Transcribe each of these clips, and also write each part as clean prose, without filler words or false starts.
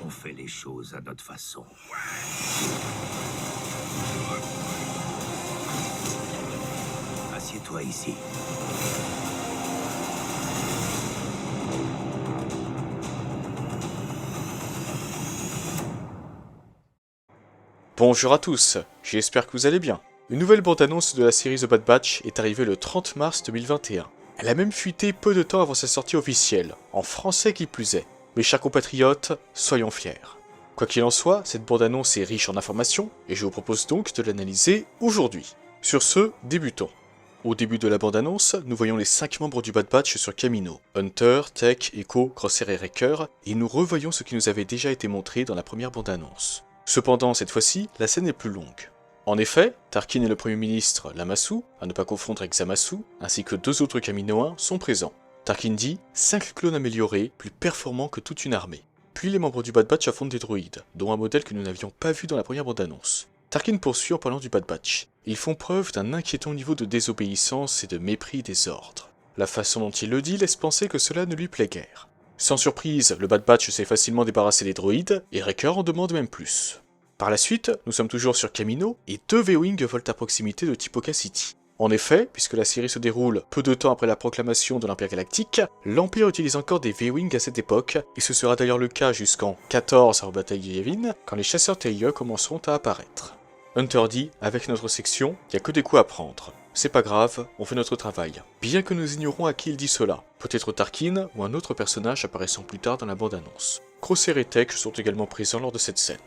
On fait les choses à notre façon. Assieds-toi ici. Bonjour à tous, j'espère que vous allez bien. Une nouvelle bande-annonce de la série The Bad Batch est arrivée le 30 mars 2021. Elle a même fuité peu de temps avant sa sortie officielle, en français qui plus est. Mes chers compatriotes, soyons fiers. Quoi qu'il en soit, cette bande-annonce est riche en informations, et je vous propose donc de l'analyser aujourd'hui. Sur ce, débutons. Au début de la bande-annonce, nous voyons les 5 membres du Bad Batch sur Kamino. Hunter, Tech, Echo, Crosshair et Wrecker, et nous revoyons ce qui nous avait déjà été montré dans la première bande-annonce. Cependant, cette fois-ci, la scène est plus longue. En effet, Tarkin et le Premier ministre, Lamasu, à ne pas confondre avec Zamasu, ainsi que 2 autres Kaminoans sont présents. Tarkin dit « 5 clones améliorés, plus performants que toute une armée ». Puis les membres du Bad Batch affrontent des droïdes, dont un modèle que nous n'avions pas vu dans la première bande-annonce. Tarkin poursuit en parlant du Bad Batch. Ils font preuve d'un inquiétant niveau de désobéissance et de mépris des ordres. La façon dont il le dit laisse penser que cela ne lui plaît guère. Sans surprise, le Bad Batch s'est facilement débarrassé des droïdes, et Wrecker en demande même plus. Par la suite, nous sommes toujours sur Kamino, et 2 V-Wing volent à proximité de Tipoca City. En effet, puisque la série se déroule peu de temps après la proclamation de l'Empire Galactique, l'Empire utilise encore des V-Wing à cette époque, et ce sera d'ailleurs le cas jusqu'en 14 à la bataille de Yavin, quand les chasseurs Tailleux commenceront à apparaître. Hunter dit, avec notre section, y a que des coups à prendre. C'est pas grave, on fait notre travail. Bien que nous ignorons à qui il dit cela, peut-être Tarkin ou un autre personnage apparaissant plus tard dans la bande-annonce. Crosshair et Tech sont également présents lors de cette scène.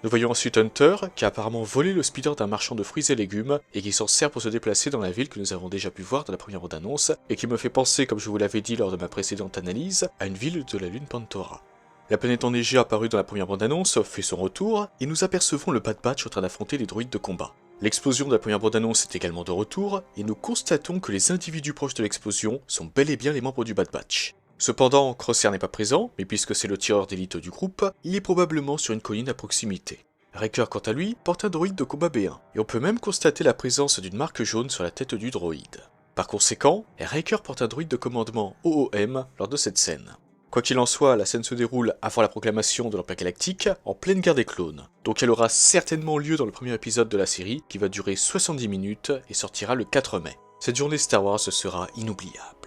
Nous voyons ensuite Hunter, qui a apparemment volé le speeder d'un marchand de fruits et légumes, et qui s'en sert pour se déplacer dans la ville que nous avons déjà pu voir dans la première bande-annonce, et qui me fait penser, comme je vous l'avais dit lors de ma précédente analyse, à une ville de la lune Pantora. La planète enneigée apparue dans la première bande-annonce fait son retour, et nous apercevons le Bad Batch en train d'affronter les droïdes de combat. L'explosion de la première bande-annonce est également de retour, et nous constatons que les individus proches de l'explosion sont bel et bien les membres du Bad Batch. Cependant, Crosshair n'est pas présent, mais puisque c'est le tireur d'élite du groupe, il est probablement sur une colline à proximité. Wrecker, quant à lui, porte un droïde de combat B1, et on peut même constater la présence d'une marque jaune sur la tête du droïde. Par conséquent, Wrecker porte un droïde de commandement OOM lors de cette scène. Quoi qu'il en soit, la scène se déroule avant la proclamation de l'Empire Galactique, en pleine guerre des clones, donc elle aura certainement lieu dans le premier épisode de la série, qui va durer 70 minutes et sortira le 4 mai. Cette journée Star Wars sera inoubliable.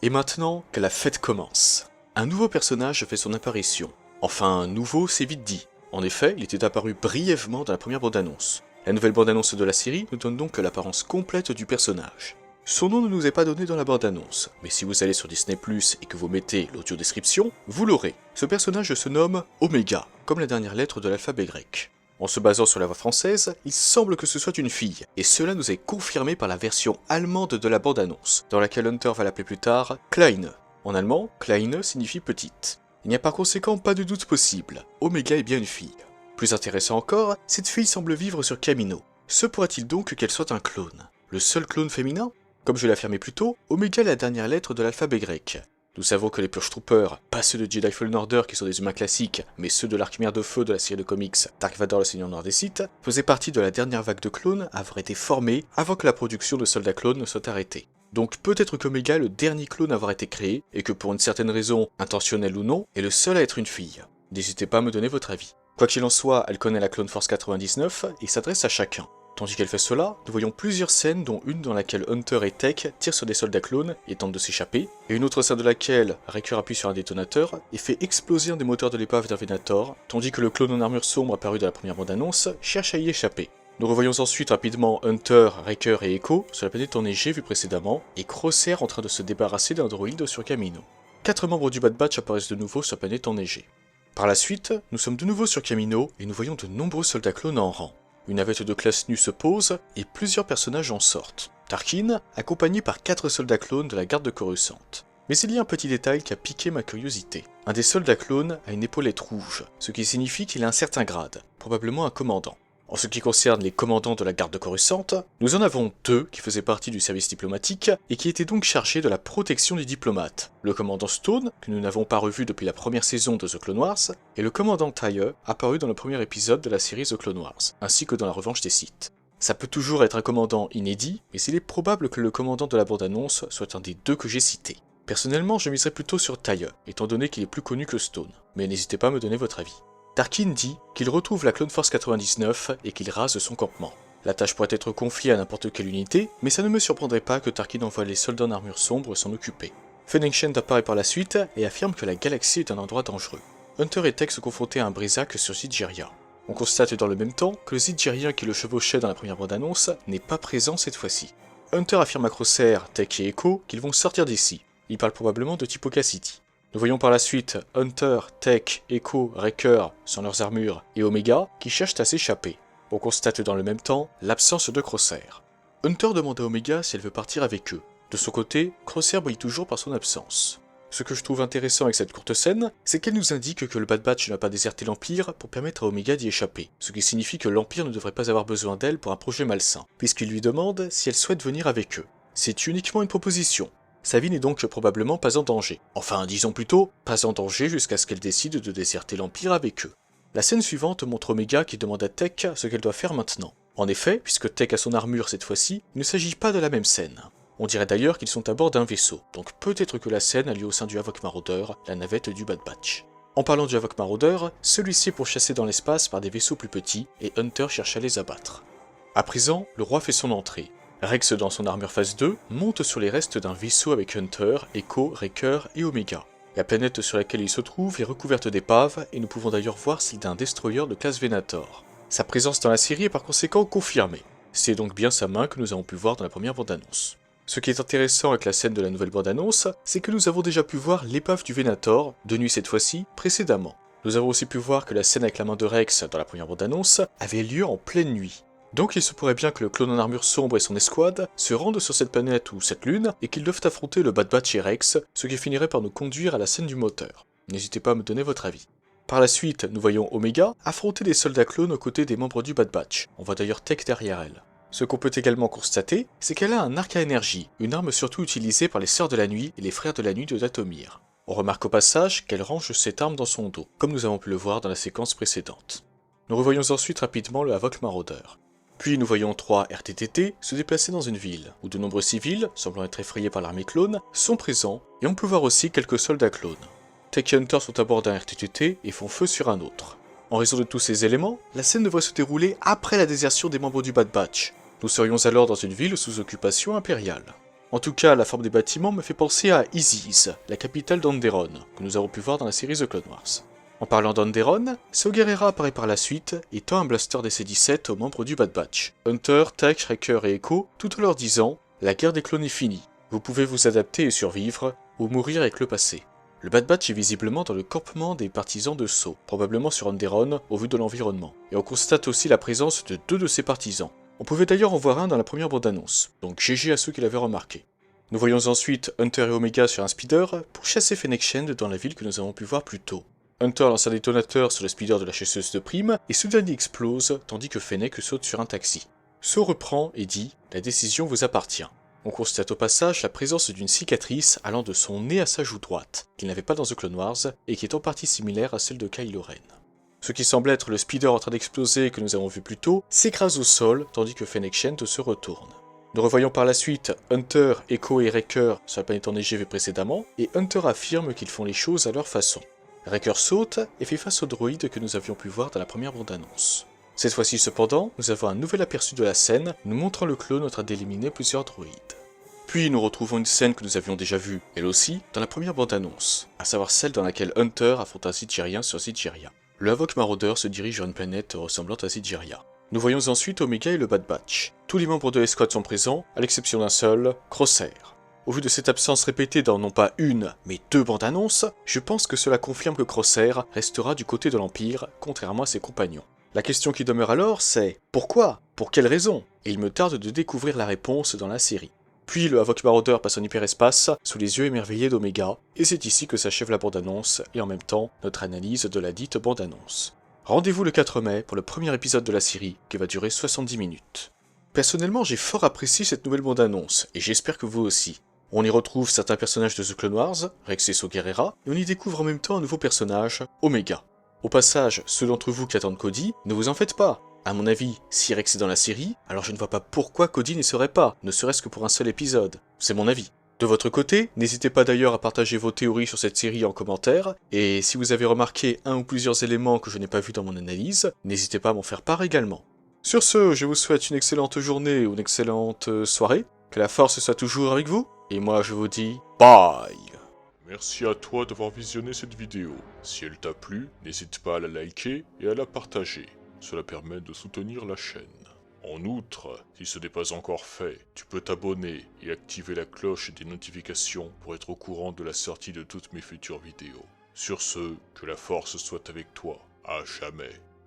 Et maintenant que la fête commence, un nouveau personnage fait son apparition. Enfin, nouveau, c'est vite dit. En effet, il était apparu brièvement dans la première bande-annonce. La nouvelle bande-annonce de la série nous donne donc l'apparence complète du personnage. Son nom ne nous est pas donné dans la bande-annonce, mais si vous allez sur Disney+, et que vous mettez l'audio-description, vous l'aurez. Ce personnage se nomme Omega, comme la dernière lettre de l'alphabet grec. En se basant sur la voix française, il semble que ce soit une fille, et cela nous est confirmé par la version allemande de la bande-annonce, dans laquelle Hunter va l'appeler plus tard Kleine. En allemand, Kleine signifie petite. Il n'y a par conséquent pas de doute possible, Omega est bien une fille. Plus intéressant encore, cette fille semble vivre sur Kamino. Se pourrait-il donc qu'elle soit un clone? Le seul clone féminin? Comme je l'ai affirmé plus tôt, Omega est la dernière lettre de l'alphabet grec. Nous savons que les Purge Troopers, pas ceux de Jedi Fallen Order qui sont des humains classiques, mais ceux de l'Arc-Khmer de Feu de la série de comics Dark Vador le Seigneur Noir des Sith, faisaient partie de la dernière vague de clones à avoir été formés avant que la production de soldats clones ne soit arrêtée. Donc peut-être qu'Omega est le dernier clone à avoir été créé, et que pour une certaine raison, intentionnelle ou non, est le seul à être une fille. N'hésitez pas à me donner votre avis. Quoi qu'il en soit, elle connaît la Clone Force 99 et s'adresse à chacun. Tandis qu'elle fait cela, nous voyons plusieurs scènes dont une dans laquelle Hunter et Tech tirent sur des soldats clones et tentent de s'échapper, et une autre scène de laquelle Wrecker appuie sur un détonateur et fait exploser un des moteurs de l'épave d'un Venator, tandis que le clone en armure sombre apparu dans la première bande-annonce cherche à y échapper. Nous revoyons ensuite rapidement Hunter, Wrecker et Echo sur la planète enneigée vue précédemment, et Crosshair en train de se débarrasser d'un droïde sur Kamino. 4 membres du Bad Batch apparaissent de nouveau sur la planète enneigée. Par la suite, nous sommes de nouveau sur Kamino et nous voyons de nombreux soldats clones en rang. Une navette de classe nue se pose et plusieurs personnages en sortent. Tarkin, accompagné par 4 soldats clones de la garde de Coruscant. Mais il y a un petit détail qui a piqué ma curiosité. Un des soldats clones a une épaulette rouge, ce qui signifie qu'il a un certain grade, probablement un commandant. En ce qui concerne les commandants de la garde de Coruscant, nous en avons 2 qui faisaient partie du service diplomatique et qui étaient donc chargés de la protection des diplomates. Le commandant Stone, que nous n'avons pas revu depuis la première saison de The Clone Wars, et le commandant Tyre, apparu dans le premier épisode de la série The Clone Wars, ainsi que dans la Revanche des Sith. Ça peut toujours être un commandant inédit, mais il est probable que le commandant de la bande-annonce soit un des 2 que j'ai cités. Personnellement, je miserais plutôt sur Tyre, étant donné qu'il est plus connu que Stone, mais n'hésitez pas à me donner votre avis. Tarkin dit qu'il retrouve la Clone Force 99 et qu'il rase son campement. La tâche pourrait être confiée à n'importe quelle unité, mais ça ne me surprendrait pas que Tarkin envoie les soldats en armure sombre s'en occuper. Fennec Shand apparaît par la suite et affirme que la galaxie est un endroit dangereux. Hunter et Tech se confrontaient à un brisac sur Zidgeria. On constate dans le même temps que le Zidgerien qui le chevauchait dans la première bande-annonce n'est pas présent cette fois-ci. Hunter affirme à Crosshair, Tech et Echo qu'ils vont sortir d'ici. Il parle probablement de Tipoca City. Nous voyons par la suite Hunter, Tech, Echo, Wrecker, sans leurs armures, et Omega qui cherchent à s'échapper. On constate dans le même temps l'absence de Crosshair. Hunter demande à Omega si elle veut partir avec eux. De son côté, Crosshair brille toujours par son absence. Ce que je trouve intéressant avec cette courte scène, c'est qu'elle nous indique que le Bad Batch n'a pas déserté l'Empire pour permettre à Omega d'y échapper, ce qui signifie que l'Empire ne devrait pas avoir besoin d'elle pour un projet malsain, puisqu'il lui demande si elle souhaite venir avec eux. C'est uniquement une proposition. Sa vie n'est donc probablement pas en danger. Enfin, disons plutôt, pas en danger jusqu'à ce qu'elle décide de déserter l'Empire avec eux. La scène suivante montre Omega qui demande à Tech ce qu'elle doit faire maintenant. En effet, puisque Tech a son armure cette fois-ci, il ne s'agit pas de la même scène. On dirait d'ailleurs qu'ils sont à bord d'un vaisseau, donc peut-être que la scène a lieu au sein du Havoc Marauder, la navette du Bad Batch. En parlant du Havoc Marauder, celui-ci est pourchassé dans l'espace par des vaisseaux plus petits, et Hunter cherche à les abattre. À présent, le roi fait son entrée. Rex dans son armure phase 2 monte sur les restes d'un vaisseau avec Hunter, Echo, Wrecker et Omega. La planète sur laquelle il se trouve est recouverte d'épaves, et nous pouvons d'ailleurs voir celle d'un destroyer de classe Venator. Sa présence dans la série est par conséquent confirmée. C'est donc bien sa main que nous avons pu voir dans la première bande-annonce. Ce qui est intéressant avec la scène de la nouvelle bande-annonce, c'est que nous avons déjà pu voir l'épave du Venator, de nuit cette fois-ci, précédemment. Nous avons aussi pu voir que la scène avec la main de Rex dans la première bande-annonce avait lieu en pleine nuit. Donc il se pourrait bien que le clone en armure sombre et son escouade se rendent sur cette planète ou cette lune et qu'ils doivent affronter le Bad Batch et Rex, ce qui finirait par nous conduire à la scène du moteur. N'hésitez pas à me donner votre avis. Par la suite, nous voyons Omega affronter des soldats clones aux côtés des membres du Bad Batch. On voit d'ailleurs Tech derrière elle. Ce qu'on peut également constater, c'est qu'elle a un arc à énergie, une arme surtout utilisée par les Sœurs de la Nuit et les Frères de la Nuit de Dathomir. On remarque au passage qu'elle range cette arme dans son dos, comme nous avons pu le voir dans la séquence précédente. Nous revoyons ensuite rapidement le Havoc Marauder. Puis nous voyons 3 RTTT se déplacer dans une ville, où de nombreux civils, semblant être effrayés par l'armée clone, sont présents, et on peut voir aussi quelques soldats clones. Tech et Hunter sont à bord d'un RTTT et font feu sur un autre. En raison de tous ces éléments, la scène devrait se dérouler après la désertion des membres du Bad Batch. Nous serions alors dans une ville sous occupation impériale. En tout cas, la forme des bâtiments me fait penser à Iziz, la capitale d'Anderon, que nous avons pu voir dans la série The Clone Wars. En parlant d'Anderon, Saw Gerrera apparaît par la suite et tend un blaster DC-17 aux membres du Bad Batch, Hunter, Tech, Wrecker et Echo, tout en leur disant « La guerre des clones est finie, vous pouvez vous adapter et survivre, ou mourir avec le passé ». Le Bad Batch est visiblement dans le campement des partisans de Saw, probablement sur Anderon au vu de l'environnement, et on constate aussi la présence de 2 de ses partisans. On pouvait d'ailleurs en voir un dans la première bande-annonce, donc GG à ceux qui l'avaient remarqué. Nous voyons ensuite Hunter et Omega sur un speeder pour chasser Fennec Shand dans la ville que nous avons pu voir plus tôt. Hunter lance un détonateur sur le speeder de la chasseuse de Prime, et ce dernier explose, tandis que Fennec saute sur un taxi. Saw reprend et dit « La décision vous appartient ». On constate au passage la présence d'une cicatrice allant de son nez à sa joue droite, qu'il n'avait pas dans The Clone Wars, et qui est en partie similaire à celle de Kylo Ren. Ce qui semble être le speeder en train d'exploser que nous avons vu plus tôt, s'écrase au sol, tandis que Fennec Shand se retourne. Nous revoyons par la suite Hunter, Echo et Wrecker sur la planète enneigée vue précédemment, et Hunter affirme qu'ils font les choses à leur façon. Wrecker saute et fait face au droïde que nous avions pu voir dans la première bande-annonce. Cette fois-ci cependant, nous avons un nouvel aperçu de la scène, nous montrant le clone en train d'éliminer plusieurs droïdes. Puis nous retrouvons une scène que nous avions déjà vue, elle aussi, dans la première bande-annonce, à savoir celle dans laquelle Hunter affronte un Zidgerien sur Zidgeria. Le Havoc Marauder se dirige vers une planète ressemblant à Zidgeria. Nous voyons ensuite Omega et le Bad Batch. Tous les membres de l'escouade sont présents, à l'exception d'un seul, Crosshair. Au vu de cette absence répétée dans non pas une, mais 2 bandes-annonces, je pense que cela confirme que Crosshair restera du côté de l'Empire, contrairement à ses compagnons. La question qui demeure alors, c'est pourquoi ? Pour quelle raison ? Et il me tarde de découvrir la réponse dans la série. Puis le Havoc Marauder passe en hyperespace, sous les yeux émerveillés d'Omega, et c'est ici que s'achève la bande-annonce, et en même temps, notre analyse de la dite bande-annonce. Rendez-vous le 4 mai pour le premier épisode de la série, qui va durer 70 minutes. Personnellement, j'ai fort apprécié cette nouvelle bande-annonce, et j'espère que vous aussi. On y retrouve certains personnages de The Clone Wars, Rex et Saw Gerrera, et on y découvre en même temps un nouveau personnage, Omega. Au passage, ceux d'entre vous qui attendent Cody, ne vous en faites pas. À mon avis, si Rex est dans la série, alors je ne vois pas pourquoi Cody n'y serait pas, ne serait-ce que pour un seul épisode. C'est mon avis. De votre côté, n'hésitez pas d'ailleurs à partager vos théories sur cette série en commentaire, et si vous avez remarqué un ou plusieurs éléments que je n'ai pas vus dans mon analyse, n'hésitez pas à m'en faire part également. Sur ce, je vous souhaite une excellente journée ou une excellente soirée, que la force soit toujours avec vous, et moi je vous dis bye. Merci à toi d'avoir visionné cette vidéo. Si elle t'a plu, n'hésite pas à la liker et à la partager. Cela permet de soutenir la chaîne. En outre, si ce n'est pas encore fait, tu peux t'abonner et activer la cloche des notifications pour être au courant de la sortie de toutes mes futures vidéos. Sur ce, que la force soit avec toi, à jamais.